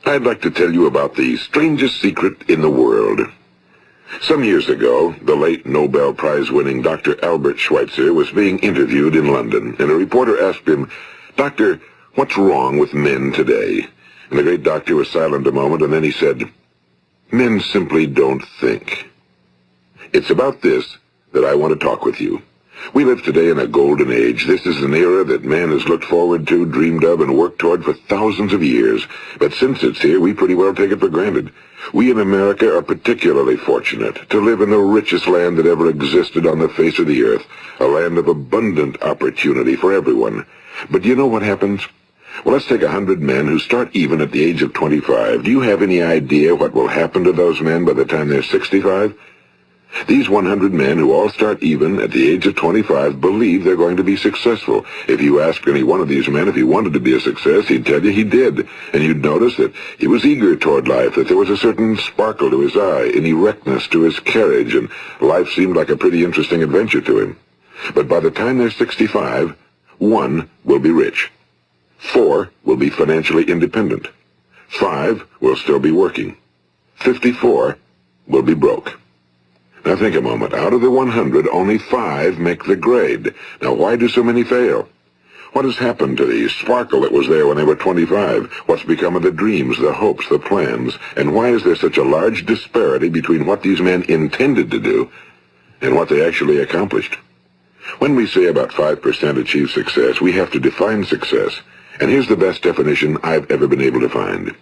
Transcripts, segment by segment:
I'd like to tell you about the strangest secret in the world. Some years ago, the late Nobel Prize-winning Dr. Albert Schweitzer was being interviewed in London, and a reporter asked him, "Doctor, what's wrong with men today?" And the great doctor was silent a moment, and then he said, "Men simply don't think." It's about this that I want to talk with you. We live today in a golden age. This is an era that man has looked forward to, dreamed of, and worked toward for thousands of years. But since it's here, we pretty well take it for granted. We in America are particularly fortunate to live in the richest land that ever existed on the face of the earth, a land of abundant opportunity for everyone. But do you know what happens? Well, let's take 100 men who start even at the age of 25. Do you have any idea what will happen to those men by the time they're 65? These 100 men who all start even at the age of 25 believe they're going to be successful. If you ask any one of these men if he wanted to be a success, he'd tell you he did. And you'd notice that he was eager toward life, that there was a certain sparkle to his eye, an erectness to his carriage, and life seemed like a pretty interesting adventure to him. But by the time they're 65, 1 will be rich. 4 will be financially independent. 5 will still be working. 54 will be broke. Now think a moment. Out of the 100, only 5 make the grade. Now why do so many fail? What has happened to the sparkle that was there when they were 25? What's become of the dreams, the hopes, the plans? And why is there such a large disparity between what these men intended to do and what they actually accomplished? When we say about 5% achieve success, we have to define success. And here's the best definition I've ever been able to find.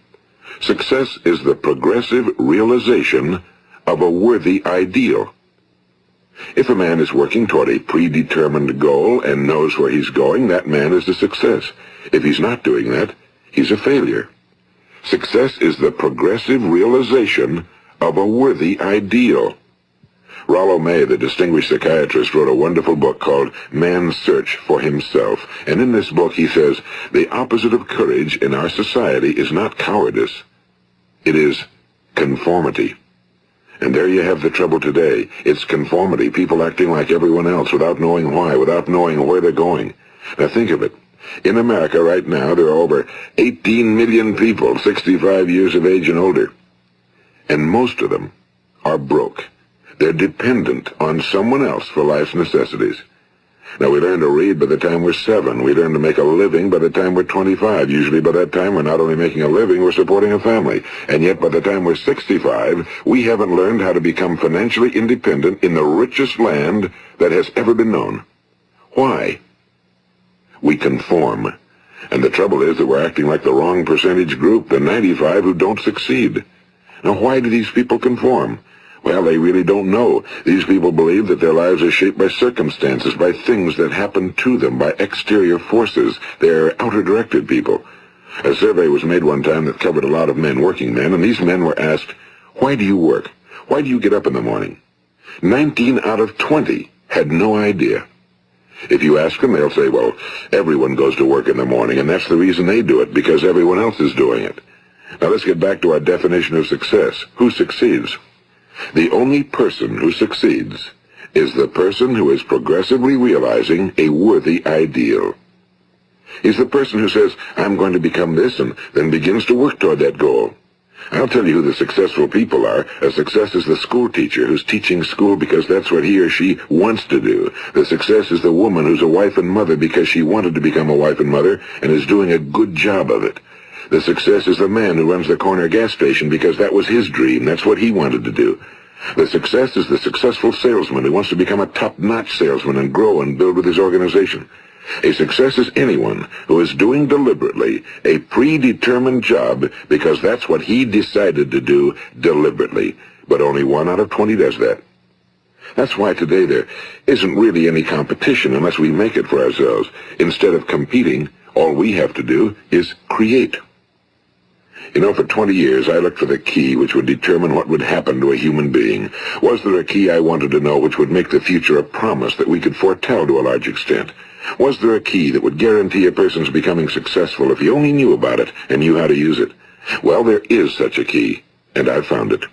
Success is the progressive realization of a worthy ideal. If a man is working toward a predetermined goal and knows where he's going, that man is a success. If he's not doing that, he's a failure. Success is the progressive realization of a worthy ideal. Rollo May, the distinguished psychiatrist, wrote a wonderful book called Man's Search for Himself. And in this book he says, the opposite of courage in our society is not cowardice. It is conformity. And there you have the trouble today. It's conformity, people acting like everyone else without knowing why, without knowing where they're going. Now think of it. In America right now, there are over 18 million people 65 years of age and older. And most of them are broke. They're dependent on someone else for life's necessities. Now, we learn to read by the time we're 7. We learn to make a living by the time we're 25. Usually by that time, we're not only making a living, we're supporting a family. And yet, by the time we're 65, we haven't learned how to become financially independent in the richest land that has ever been known. Why? We conform. And the trouble is that we're acting like the wrong percentage group, the 95 who don't succeed. Now, why do these people conform? Well, they really don't know. These people believe that their lives are shaped by circumstances, by things that happen to them, by exterior forces. They're outer-directed people. A survey was made one time that covered a lot of men, working men, and these men were asked, "Why do you work? Why do you get up in the morning?" 19 out of 20 had no idea. If you ask them, they'll say, well, everyone goes to work in the morning, and that's the reason they do it, because everyone else is doing it. Now let's get back to our definition of success. Who succeeds? The only person who succeeds is the person who is progressively realizing a worthy ideal. He's the person who says, I'm going to become this, and then begins to work toward that goal. I'll tell you who the successful people are. A success is the school teacher who's teaching school because that's what he or she wants to do. The success is the woman who's a wife and mother because she wanted to become a wife and mother and is doing a good job of it. The success is the man who runs the corner gas station because that was his dream. That's what he wanted to do. The success is the successful salesman who wants to become a top-notch salesman and grow and build with his organization. A success is anyone who is doing deliberately a predetermined job because that's what he decided to do deliberately. But only 1 out of 20 does that. That's why today there isn't really any competition unless we make it for ourselves. Instead of competing, all we have to do is create. You know, for 20 years, I looked for the key which would determine what would happen to a human being. Was there a key I wanted to know which would make the future a promise that we could foretell to a large extent? Was there a key that would guarantee a person's becoming successful if he only knew about it and knew how to use it? Well, there is such a key, and I've found it.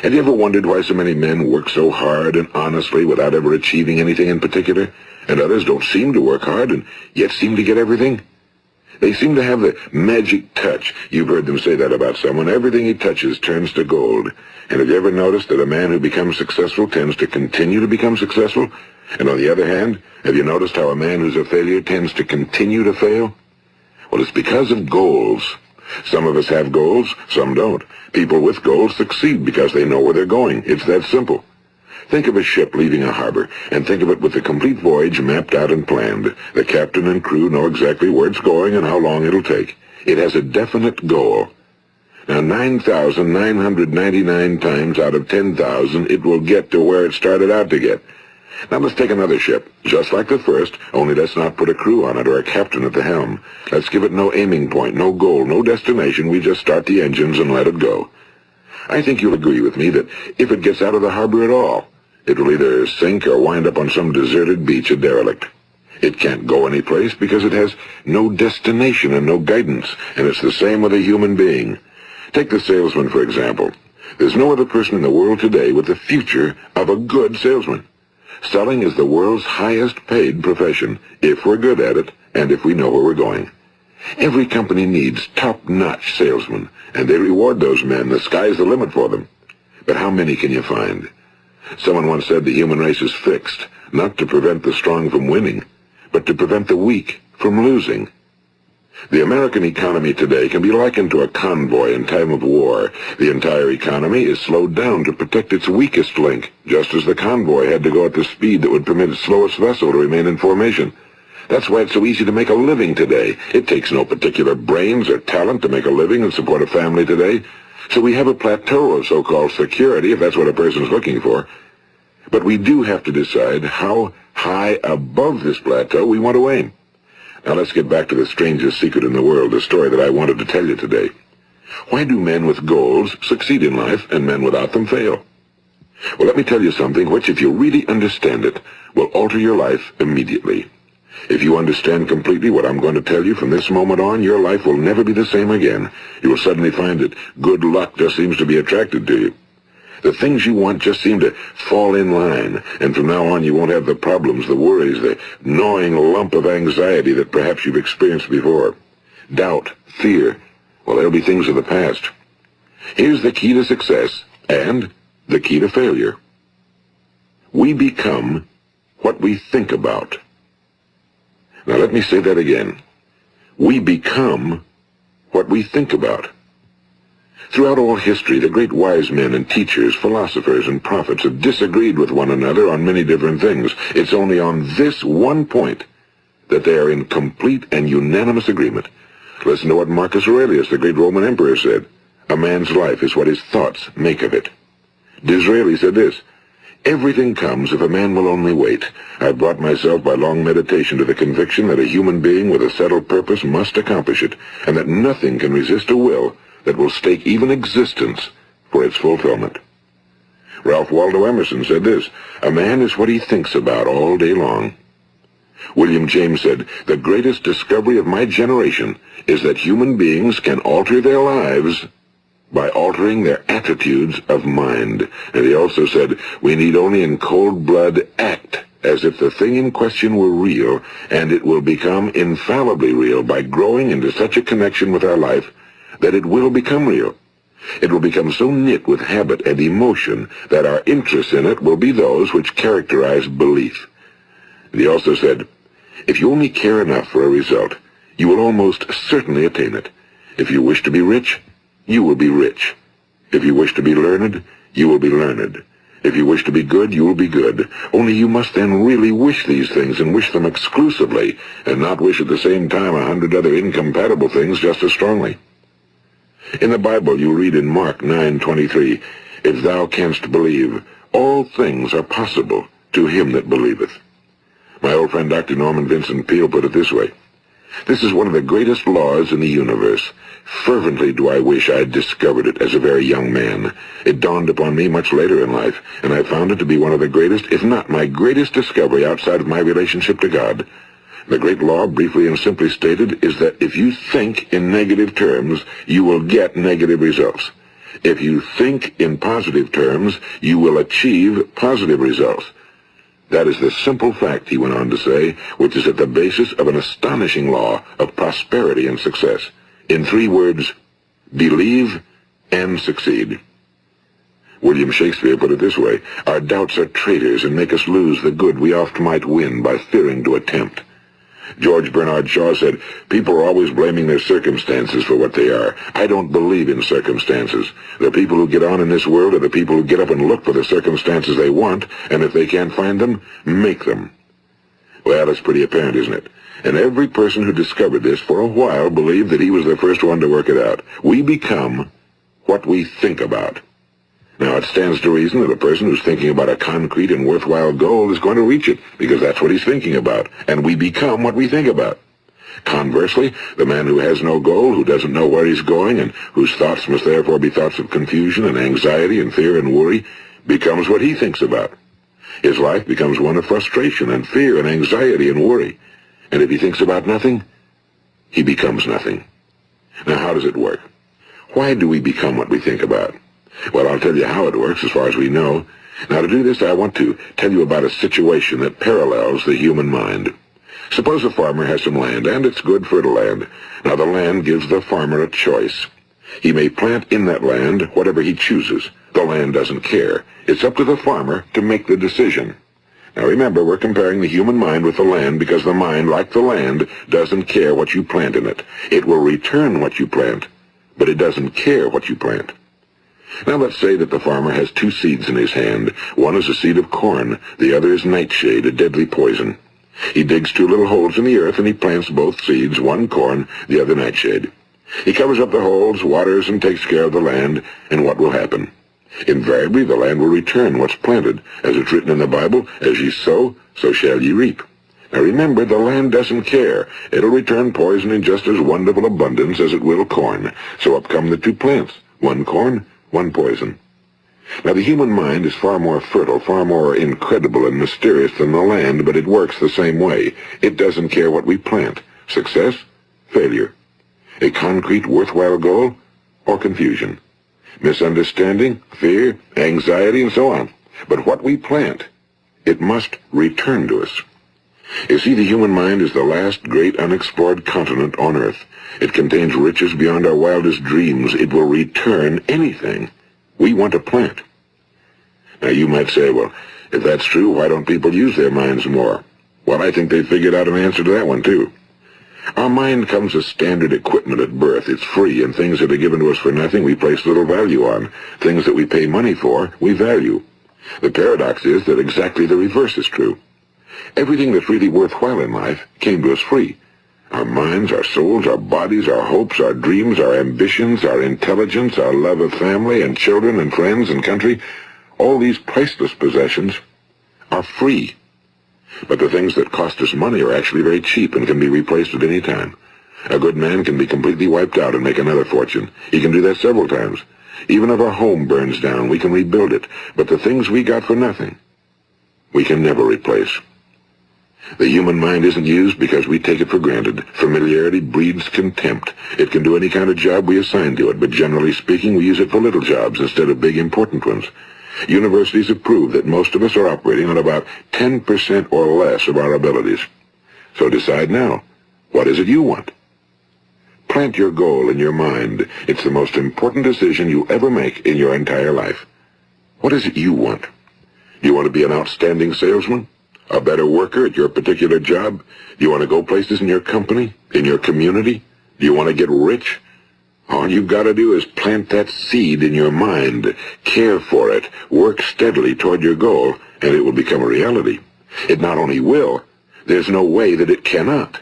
Have you ever wondered why so many men work so hard and honestly without ever achieving anything in particular, and others don't seem to work hard and yet seem to get everything? They seem to have the magic touch. You've heard them say that about someone. Everything he touches turns to gold. And have you ever noticed that a man who becomes successful tends to continue to become successful? And on the other hand, have you noticed how a man who's a failure tends to continue to fail? Well, it's because of goals. Some of us have goals, some don't. People with goals succeed because they know where they're going. It's that simple. Think of a ship leaving a harbor, and think of it with the complete voyage mapped out and planned. The captain and crew know exactly where it's going and how long it'll take. It has a definite goal. Now, 9,999 times out of 10,000, it will get to where it started out to get. Now, let's take another ship, just like the first, only let's not put a crew on it or a captain at the helm. Let's give it no aiming point, no goal, no destination. We just start the engines and let it go. I think you'll agree with me that if it gets out of the harbor at all, it will either sink or wind up on some deserted beach, a derelict. It can't go anyplace because it has no destination and no guidance, and it's the same with a human being. Take the salesman, for example. There's no other person in the world today with the future of a good salesman. Selling is the world's highest paid profession, if we're good at it and if we know where we're going. Every company needs top-notch salesmen, and they reward those men. The sky's the limit for them. But how many can you find? Someone once said the human race is fixed, not to prevent the strong from winning, but to prevent the weak from losing. The American economy today can be likened to a convoy in time of war. The entire economy is slowed down to protect its weakest link, just as the convoy had to go at the speed that would permit its slowest vessel to remain in formation. That's why it's so easy to make a living today. It takes no particular brains or talent to make a living and support a family today. So we have a plateau of so-called security, if that's what a person's looking for. But we do have to decide how high above this plateau we want to aim. Now let's get back to the strangest secret in the world, the story that I wanted to tell you today. Why do men with goals succeed in life and men without them fail? Well, let me tell you something which, if you really understand it, will alter your life immediately. If you understand completely what I'm going to tell you from this moment on, your life will never be the same again. You will suddenly find that good luck just seems to be attracted to you. The things you want just seem to fall in line, and from now on you won't have the problems, the worries, the gnawing lump of anxiety that perhaps you've experienced before. Doubt, fear, well, they'll be things of the past. Here's the key to success and the key to failure. We become what we think about. Now let me say that again. We become what we think about. Throughout all history, the great wise men and teachers, philosophers and prophets have disagreed with one another on many different things. It's only on this one point that they are in complete and unanimous agreement. Listen to what Marcus Aurelius, the great Roman emperor, said. A man's life is what his thoughts make of it. Disraeli said this. Everything comes if a man will only wait. I've brought myself by long meditation to the conviction that a human being with a settled purpose must accomplish it, and that nothing can resist a will that will stake even existence for its fulfillment. Ralph Waldo Emerson said this, a man is what he thinks about all day long. William James said, the greatest discovery of my generation is that human beings can alter their lives by altering their attitudes of mind. And he also said, we need only in cold blood act as if the thing in question were real, and it will become infallibly real by growing into such a connection with our life that it will become real. It will become so knit with habit and emotion that our interest in it will be those which characterize belief. And he also said, if you only care enough for a result, you will almost certainly attain it. If you wish to be rich, you will be rich. If you wish to be learned, you will be learned. If you wish to be good, you will be good. Only you must then really wish these things, and wish them exclusively, and not wish at the same time 100 other incompatible things just as strongly. In the Bible, you read in Mark 9:23, if thou canst believe, all things are possible to him that believeth. My old friend Dr. Norman Vincent Peale put it this way, this is one of the greatest laws in the universe. Fervently do I wish I had discovered it as a very young man. It dawned upon me much later in life, and I found it to be one of the greatest, if not my greatest discovery outside of my relationship to God. The great law, briefly and simply stated, is that if you think in negative terms, you will get negative results. If you think in positive terms, you will achieve positive results. That is the simple fact, he went on to say, which is at the basis of an astonishing law of prosperity and success. In 3 words, believe and succeed. William Shakespeare put it this way: our doubts are traitors and make us lose the good we oft might win by fearing to attempt. George Bernard Shaw said, people are always blaming their circumstances for what they are. I don't believe in circumstances. The people who get on in this world are the people who get up and look for the circumstances they want, and if they can't find them, make them. Well, it's pretty apparent, isn't it? And every person who discovered this for a while believed that he was the first one to work it out. We become what we think about. Now, it stands to reason that a person who's thinking about a concrete and worthwhile goal is going to reach it, because that's what he's thinking about, and we become what we think about. Conversely, the man who has no goal, who doesn't know where he's going, and whose thoughts must therefore be thoughts of confusion and anxiety and fear and worry, becomes what he thinks about. His life becomes one of frustration and fear and anxiety and worry. And if he thinks about nothing, he becomes nothing. Now, how does it work? Why do we become what we think about? Well, I'll tell you how it works as far as we know. Now, to do this, I want to tell you about a situation that parallels the human mind. Suppose a farmer has some land, and it's good fertile land. Now, the land gives the farmer a choice. He may plant in that land whatever he chooses. The land doesn't care. It's up to the farmer to make the decision. Now, remember, we're comparing the human mind with the land because the mind, like the land, doesn't care what you plant in it. It will return what you plant, but it doesn't care what you plant. Now let's say that the farmer has 2 seeds in his hand. One is a seed of corn, the other is nightshade, a deadly poison. He digs 2 little holes in the earth and he plants both seeds, one corn, the other nightshade. He covers up the holes, waters, and takes care of the land, and what will happen? Invariably the land will return what's planted. As it's written in the Bible, as ye sow, so shall ye reap. Now remember, the land doesn't care. It'll return poison in just as wonderful abundance as it will corn. So up come the 2 plants, one corn, one poison. Now, the human mind is far more fertile, far more incredible and mysterious than the land, but it works the same way. It doesn't care what we plant. Success, failure. A concrete, worthwhile goal, or confusion. Misunderstanding, fear, anxiety, and so on. But what we plant, it must return to us. You see, the human mind is the last great unexplored continent on Earth. It contains riches beyond our wildest dreams. It will return anything we want to plant. Now, you might say, well, if that's true, why don't people use their minds more? Well, I think they figured out an answer to that one, too. Our mind comes as standard equipment at birth. It's free, and things that are given to us for nothing we place little value on. Things that we pay money for, we value. The paradox is that exactly the reverse is true. Everything that's really worthwhile in life came to us free. Our minds, our souls, our bodies, our hopes, our dreams, our ambitions, our intelligence, our love of family and children and friends and country, all these priceless possessions are free. But the things that cost us money are actually very cheap and can be replaced at any time. A good man can be completely wiped out and make another fortune. He can do that several times. Even if our home burns down, we can rebuild it. But the things we got for nothing, we can never replace. The human mind isn't used because we take it for granted. Familiarity breeds contempt. It can do any kind of job we assign to it, but generally speaking, we use it for little jobs instead of big, important ones. Universities have proved that most of us are operating on about 10% or less of our abilities. So decide now, what is it you want? Plant your goal in your mind. It's the most important decision you'll ever make in your entire life. What is it you want? Do you want to be an outstanding salesman? A better worker at your particular job? Do you want to go places in your company? In your community? Do you want to get rich? All you've got to do is plant that seed in your mind, care for it, work steadily toward your goal, and it will become a reality. It not only will, there's no way that it cannot.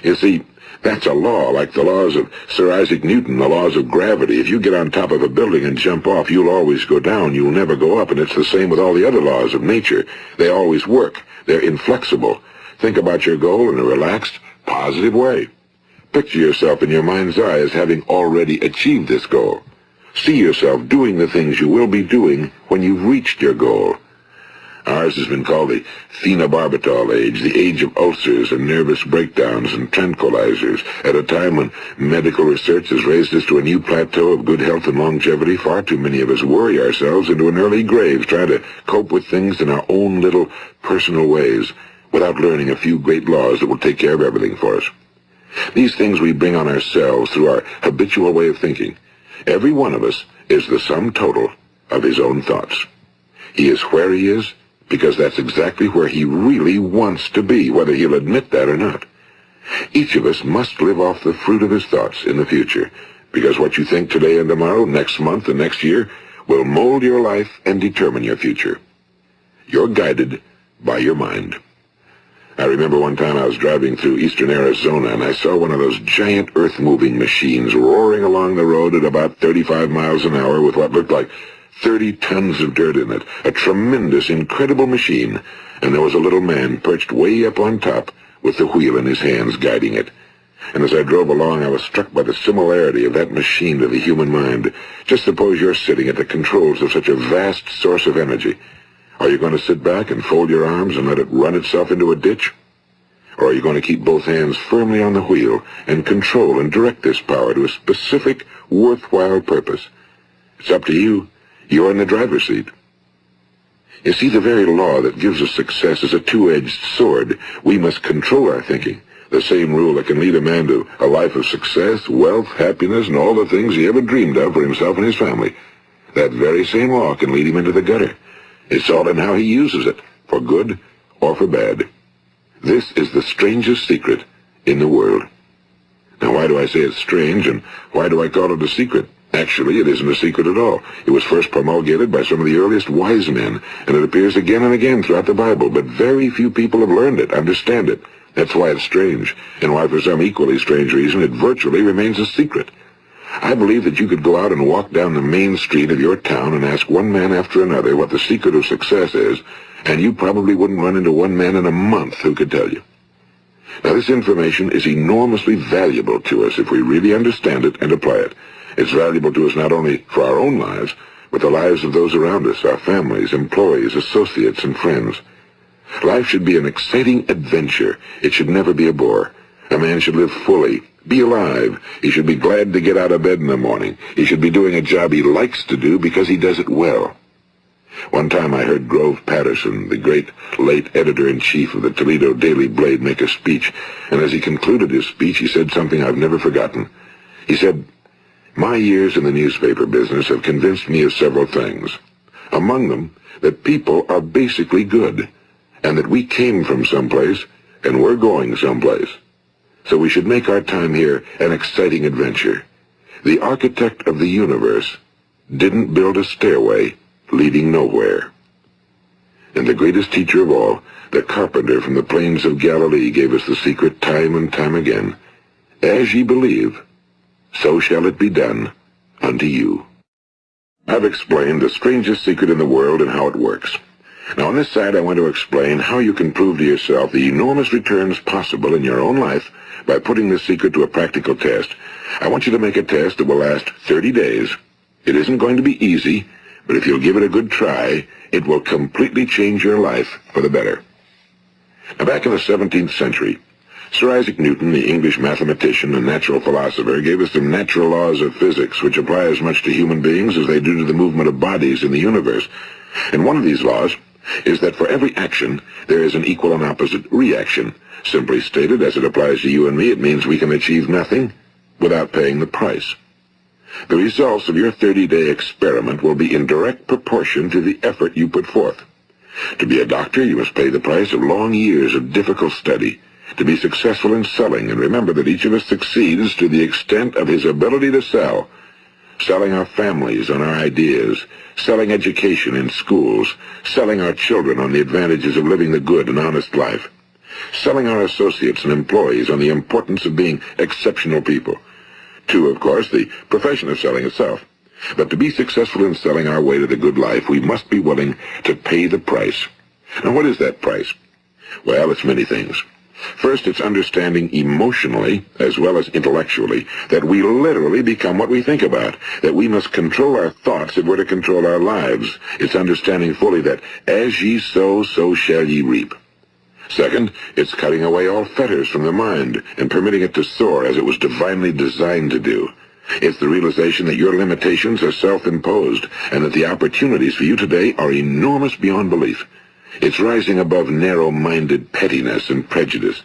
You see, that's a law, like the laws of Sir Isaac Newton, the laws of gravity. If you get on top of a building and jump off, you'll always go down. You'll never go up, and it's the same with all the other laws of nature. They always work. They're inflexible. Think about your goal in a relaxed, positive way. Picture yourself in your mind's eye as having already achieved this goal. See yourself doing the things you will be doing when you've reached your goal. Ours has been called the phenobarbital age, the age of ulcers and nervous breakdowns and tranquilizers. At a time when medical research has raised us to a new plateau of good health and longevity, far too many of us worry ourselves into an early grave trying to cope with things in our own little personal ways without learning a few great laws that will take care of everything for us. These things we bring on ourselves through our habitual way of thinking. Every one of us is the sum total of his own thoughts. He is where he is because that's exactly where he really wants to be, whether he'll admit that or not. Each of us must live off the fruit of his thoughts in the future, because what you think today and tomorrow, next month and next year, will mold your life and determine your future. You're guided by your mind. I remember one time I was driving through eastern Arizona, and I saw one of those giant earth-moving machines roaring along the road at about 35 miles an hour with what looked like 30 tons of dirt in it. A tremendous, incredible machine, and there was a little man perched way up on top with the wheel in his hands guiding it. And as I drove along, I was struck by the similarity of that machine to the human mind. Just suppose you're sitting at the controls of such a vast source of energy. Are you going to sit back and fold your arms and let it run itself into a ditch? Or are you going to keep both hands firmly on the wheel and control and direct this power to a specific, worthwhile purpose? It's up to you. You're in the driver's seat. You see, the very law that gives us success is a two-edged sword. We must control our thinking. The same rule that can lead a man to a life of success, wealth, happiness, and all the things he ever dreamed of for himself and his family. That very same law can lead him into the gutter. It's all in how he uses it, for good or for bad. This is the strangest secret in the world. Now, why do I say it's strange, and why do I call it a secret? Actually, it isn't a secret at all. It was first promulgated by some of the earliest wise men, and it appears again and again throughout the Bible, but very few people have learned it, understand it. That's why it's strange, and why for some equally strange reason it virtually remains a secret. I believe that you could go out and walk down the main street of your town and ask one man after another what the secret of success is, and you probably wouldn't run into one man in a month who could tell you. Now, this information is enormously valuable to us if we really understand it and apply it. It's valuable to us not only for our own lives, but the lives of those around us, our families, employees, associates, and friends. Life should be an exciting adventure. It should never be a bore. A man should live fully, be alive. He should be glad to get out of bed in the morning. He should be doing a job he likes to do because he does it well. One time I heard Grove Patterson, the great late editor-in-chief of the Toledo Daily Blade, make a speech, and as he concluded his speech, he said something I've never forgotten. He said, "My years in the newspaper business have convinced me of several things. Among them, that people are basically good, and that we came from someplace, and we're going someplace. So we should make our time here an exciting adventure. The architect of the universe didn't build a stairway leading nowhere." And the greatest teacher of all, the carpenter from the plains of Galilee, gave us the secret time and time again. As ye believe, so shall it be done unto you. I've explained the strangest secret in the world and how it works. Now on this side I want to explain how you can prove to yourself the enormous returns possible in your own life by putting this secret to a practical test. I want you to make a test that will last 30 days. It isn't going to be easy, but if you'll give it a good try, it will completely change your life for the better. Now back in the 17th century, Sir Isaac Newton, the English mathematician and natural philosopher, gave us some natural laws of physics which apply as much to human beings as they do to the movement of bodies in the universe. And one of these laws is that for every action, there is an equal and opposite reaction. Simply stated, as it applies to you and me, it means we can achieve nothing without paying the price. The results of your 30-day experiment will be in direct proportion to the effort you put forth. To be a doctor, you must pay the price of long years of difficult study. To be successful in selling, and remember that each of us succeeds to the extent of his ability to sell. Selling our families on our ideas, selling education in schools, selling our children on the advantages of living the good and honest life, selling our associates and employees on the importance of being exceptional people. To, of course, the profession of selling itself. But to be successful in selling our way to the good life, we must be willing to pay the price. Now, what is that price? Well, it's many things. First, it's understanding emotionally, as well as intellectually, that we literally become what we think about, that we must control our thoughts if we're to control our lives. It's understanding fully that as ye sow, so shall ye reap. Second, it's cutting away all fetters from the mind and permitting it to soar as it was divinely designed to do. It's the realization that your limitations are self-imposed and that the opportunities for you today are enormous beyond belief. It's rising above narrow-minded pettiness and prejudice.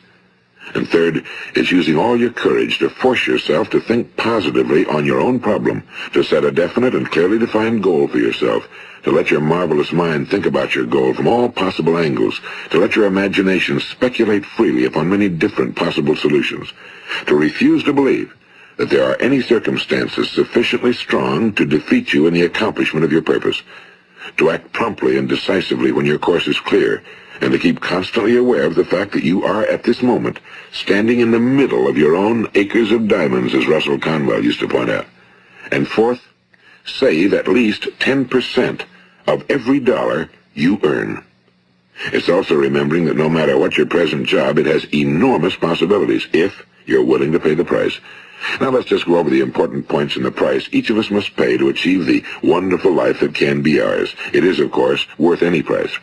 And third, it's using all your courage to force yourself to think positively on your own problem, to set a definite and clearly defined goal for yourself, to let your marvelous mind think about your goal from all possible angles, to let your imagination speculate freely upon many different possible solutions, to refuse to believe that there are any circumstances sufficiently strong to defeat you in the accomplishment of your purpose, to act promptly and decisively when your course is clear, and to keep constantly aware of the fact that you are, at this moment, standing in the middle of your own acres of diamonds, as Russell Conwell used to point out. And fourth, save at least 10% of every dollar you earn. It's also remembering that no matter what your present job, it has enormous possibilities, if you're willing to pay the price. Now let's just go over the important points in the price each of us must pay to achieve the wonderful life that can be ours. It is, of course, worth any price.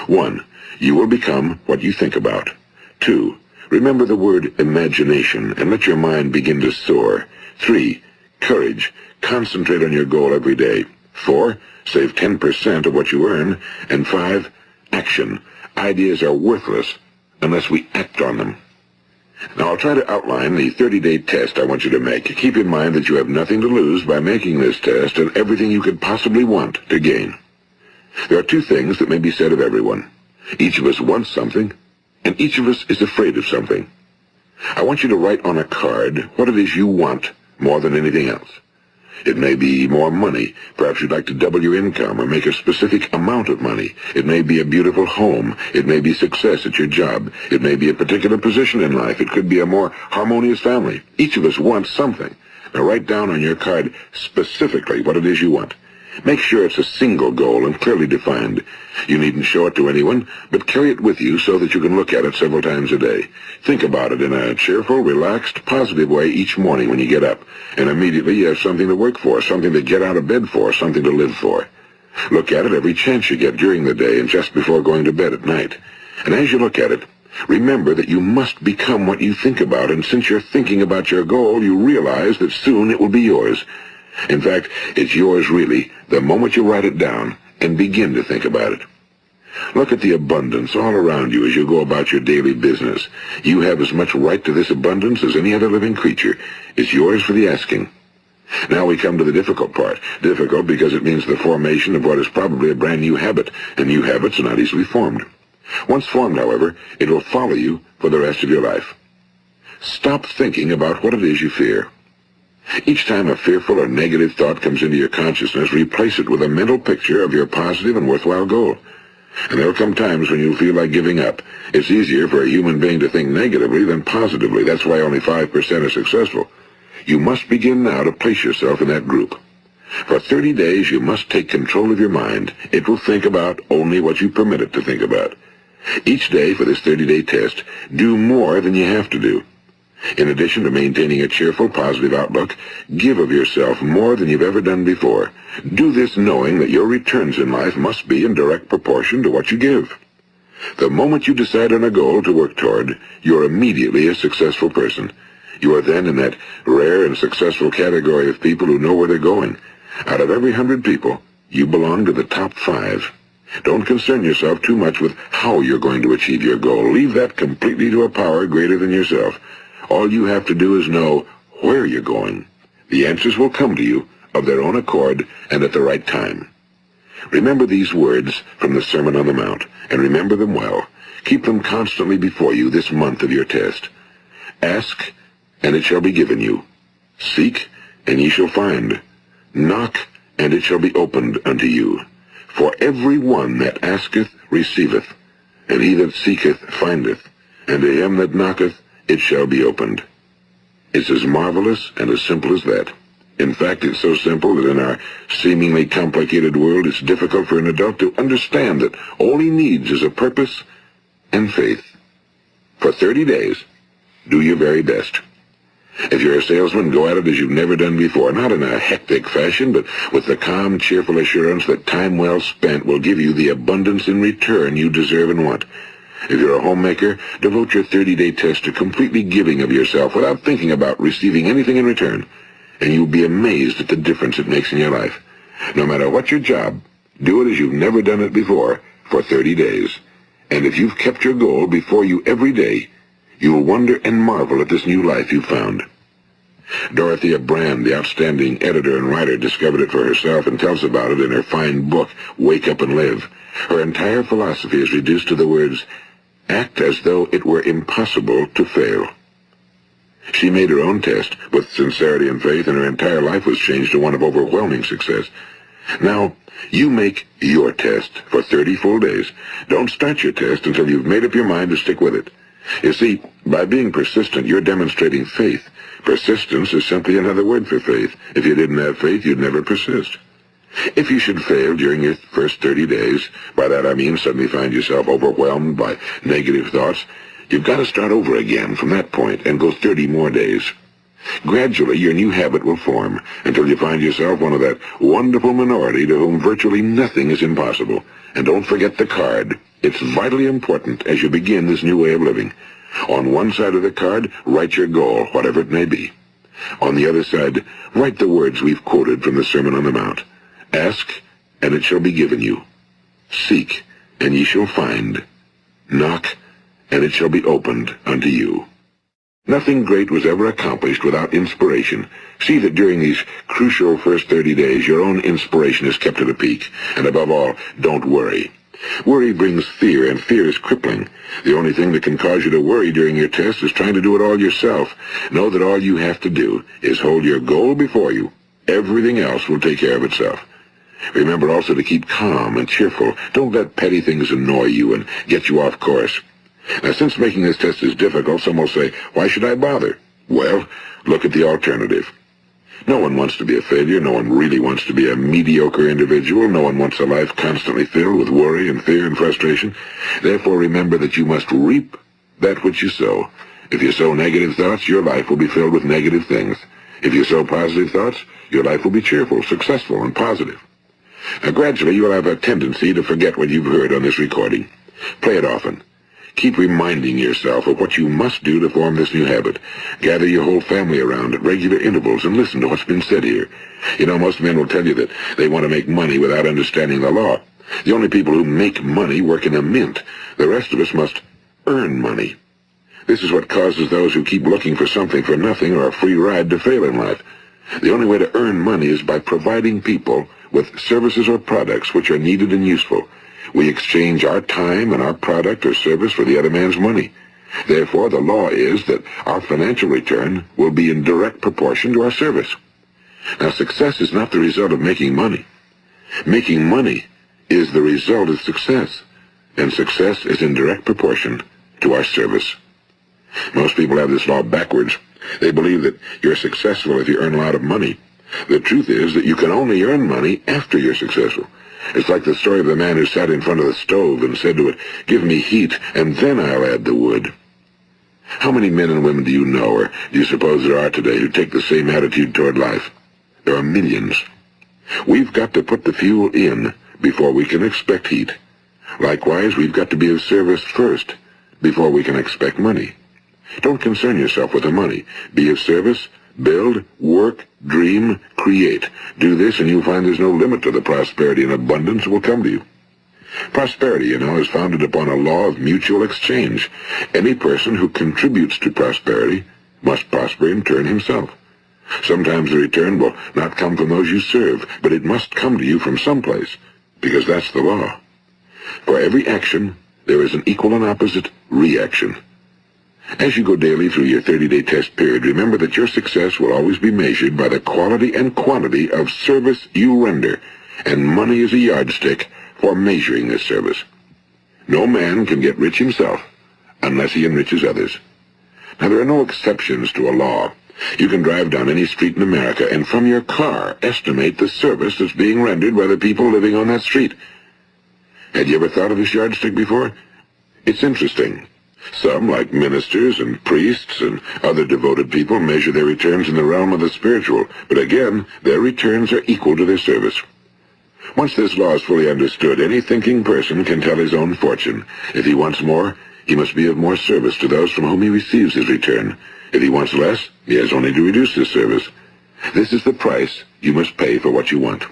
1. You will become what you think about. 2. Remember the word imagination and let your mind begin to soar. 3. Courage. Concentrate on your goal every day. 4. Save 10% of what you earn. And 5. Action. Ideas are worthless unless we act on them. Now I'll try to outline the 30-day test I want you to make. Keep in mind that you have nothing to lose by making this test and everything you could possibly want to gain. There are two things that may be said of everyone. Each of us wants something, and each of us is afraid of something. I want you to write on a card what it is you want more than anything else. It may be more money. Perhaps you'd like to double your income or make a specific amount of money. It may be a beautiful home. It may be success at your job. It may be a particular position in life. It could be a more harmonious family. Each of us wants something. Now write down on your card specifically what it is you want. Make sure it's a single goal and clearly defined. You needn't show it to anyone, but carry it with you so that you can look at it several times a day. Think about it in a cheerful, relaxed, positive way each morning when you get up, and immediately you have something to work for, something to get out of bed for, something to live for. Look at it every chance you get during the day and just before going to bed at night. And as you look at it, remember that you must become what you think about, and since you're thinking about your goal, you realize that soon it will be yours. In fact, it's yours really the moment you write it down and begin to think about it. Look at the abundance all around you as you go about your daily business. You have as much right to this abundance as any other living creature. It's yours for the asking. Now we come to the difficult part. Difficult because it means the formation of what is probably a brand new habit, and new habits are not easily formed. Once formed, however, it will follow you for the rest of your life. Stop thinking about what it is you fear. Each time a fearful or negative thought comes into your consciousness, replace it with a mental picture of your positive and worthwhile goal. And there will come times when you'll feel like giving up. It's easier for a human being to think negatively than positively. That's why only 5% are successful. You must begin now to place yourself in that group. For 30 days, you must take control of your mind. It will think about only what you permit it to think about. Each day for this 30-day test, do more than you have to do. In addition to maintaining a cheerful, positive outlook, give of yourself more than you've ever done before. Do this knowing that your returns in life must be in direct proportion to what you give. The moment you decide on a goal to work toward, you're immediately a successful person. You are then in that rare and successful category of people who know where they're going. Out of every 100 people, you belong to the top 5. Don't concern yourself too much with how you're going to achieve your goal. Leave that completely to a power greater than yourself. All you have to do is know where you're going. The answers will come to you of their own accord and at the right time. Remember these words from the Sermon on the Mount, and remember them well. Keep them constantly before you this month of your test. Ask, and it shall be given you. Seek, and ye shall find. Knock, and it shall be opened unto you. For every one that asketh receiveth, and he that seeketh findeth, and to him that knocketh it shall be opened. It's as marvelous and as simple as that. In fact, it's so simple that in our seemingly complicated world, it's difficult for an adult to understand that all he needs is a purpose and faith. For 30 days, do your very best. If you're a salesman, go at it as you've never done before, not in a hectic fashion, but with the calm, cheerful assurance that time well spent will give you the abundance in return you deserve and want. If you're a homemaker, devote your 30-day test to completely giving of yourself without thinking about receiving anything in return, and you'll be amazed at the difference it makes in your life. No matter what your job, do it as you've never done it before for 30 days. And if you've kept your goal before you every day, you will wonder and marvel at this new life you've found. Dorothea Brand, the outstanding editor and writer, discovered it for herself and tells about it in her fine book, Wake Up and Live. Her entire philosophy is reduced to the words, act as though it were impossible to fail. She made her own test with sincerity and faith, and her entire life was changed to one of overwhelming success. Now, you make your test for 30 full days. Don't start your test until you've made up your mind to stick with it. You see, by being persistent, you're demonstrating faith. Persistence is simply another word for faith. If you didn't have faith, you'd never persist. If you should fail during your first 30 days, by that I mean suddenly find yourself overwhelmed by negative thoughts, you've got to start over again from that point and go 30 more days. Gradually, your new habit will form until you find yourself one of that wonderful minority to whom virtually nothing is impossible. And don't forget the card. It's vitally important as you begin this new way of living. On one side of the card, write your goal, whatever it may be. On the other side, write the words we've quoted from the Sermon on the Mount. Ask, and it shall be given you. Seek, and ye shall find. Knock, and it shall be opened unto you. Nothing great was ever accomplished without inspiration. See that during these crucial first 30 days, your own inspiration is kept at a peak. And above all, don't worry. Worry brings fear, and fear is crippling. The only thing that can cause you to worry during your test is trying to do it all yourself. Know that all you have to do is hold your goal before you. Everything else will take care of itself. Remember also to keep calm and cheerful. Don't let petty things annoy you and get you off course. Now, since making this test is difficult, some will say, why should I bother? Well, look at the alternative. No one wants to be a failure. No one really wants to be a mediocre individual. No one wants a life constantly filled with worry and fear and frustration. Therefore, remember that you must reap that which you sow. If you sow negative thoughts, your life will be filled with negative things. If you sow positive thoughts, your life will be cheerful, successful, and positive. Now, gradually, you'll have a tendency to forget what you've heard on this recording. Play it often. Keep reminding yourself of what you must do to form this new habit. Gather your whole family around at regular intervals and listen to what's been said here. You know, most men will tell you that they want to make money without understanding the law. The only people who make money work in a mint. The rest of us must earn money. This is what causes those who keep looking for something for nothing or a free ride to fail in life. The only way to earn money is by providing people with services or products which are needed and useful. We exchange our time and our product or service for the other man's money. Therefore, the law is that our financial return will be in direct proportion to our service. Now, success is not the result of making money. Making money is the result of success, and success is in direct proportion to our service. Most people have this law backwards. They believe that you're successful if you earn a lot of money. The truth is that you can only earn money after you're successful. It's like the story of the man who sat in front of the stove and said to it, "Give me heat, and then I'll add the wood." How many men and women do you know, or do you suppose there are today, who take the same attitude toward life? There are millions. We've got to put the fuel in before we can expect heat. Likewise, we've got to be of service first before we can expect money. Don't concern yourself with the money. Be of service, build, work, dream, create. Do this and you'll find there's no limit to the prosperity and abundance that will come to you. Prosperity, you know, is founded upon a law of mutual exchange. Any person who contributes to prosperity must prosper in turn himself. Sometimes the return will not come from those you serve, but it must come to you from someplace, because that's the law. For every action, there is an equal and opposite reaction. As you go daily through your 30-day test period, remember that your success will always be measured by the quality and quantity of service you render, and money is a yardstick for measuring this service. No man can get rich himself unless he enriches others. Now, there are no exceptions to a law. You can drive down any street in America and from your car estimate the service that's being rendered by the people living on that street. Had you ever thought of this yardstick before? It's interesting. Some, like ministers and priests and other devoted people, measure their returns in the realm of the spiritual, but again, their returns are equal to their service. Once this law is fully understood, any thinking person can tell his own fortune. If he wants more, he must be of more service to those from whom he receives his return. If he wants less, he has only to reduce his service. This is the price you must pay for what you want.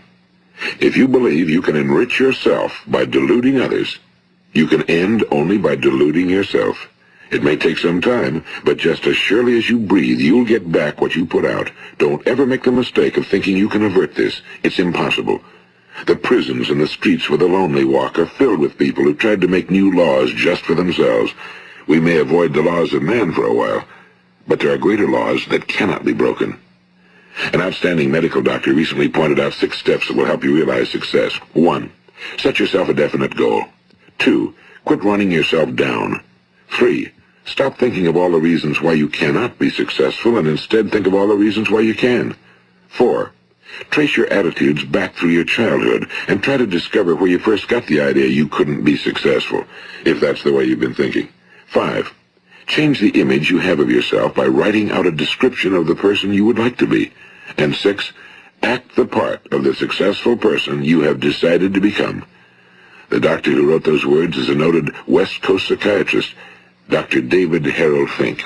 If you believe you can enrich yourself by deluding others, you can end only by deluding yourself. It may take some time, but just as surely as you breathe, you'll get back what you put out. Don't ever make the mistake of thinking you can avert this. It's impossible. The prisons and the streets where the lonely walk are filled with people who tried to make new laws just for themselves. We may avoid the laws of man for a while, but there are greater laws that cannot be broken. An outstanding medical doctor recently pointed out 6 steps that will help you realize success. 1. Set yourself a definite goal. 2. Quit running yourself down. 3. Stop thinking of all the reasons why you cannot be successful and instead think of all the reasons why you can. 4. Trace your attitudes back through your childhood and try to discover where you first got the idea you couldn't be successful, if that's the way you've been thinking. 5. Change the image you have of yourself by writing out a description of the person you would like to be. And 6. Act the part of the successful person you have decided to become. The doctor who wrote those words is a noted West Coast psychiatrist, Dr. David Harold Fink.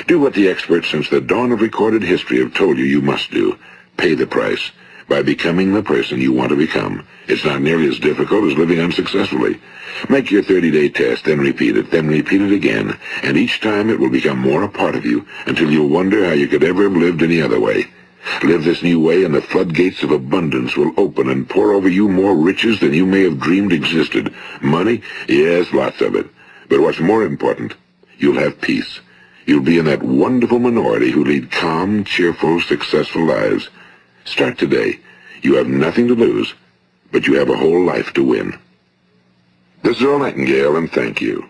Do what the experts since the dawn of recorded history have told you must do. Pay the price by becoming the person you want to become. It's not nearly as difficult as living unsuccessfully. Make your 30-day test, then repeat it again, and each time it will become more a part of you until you'll wonder how you could ever have lived any other way. Live this new way and the floodgates of abundance will open and pour over you more riches than you may have dreamed existed. Money? Yes, lots of it. But what's more important, you'll have peace. You'll be in that wonderful minority who lead calm, cheerful, successful lives. Start today. You have nothing to lose, but you have a whole life to win. This is Earl Nightingale, and thank you.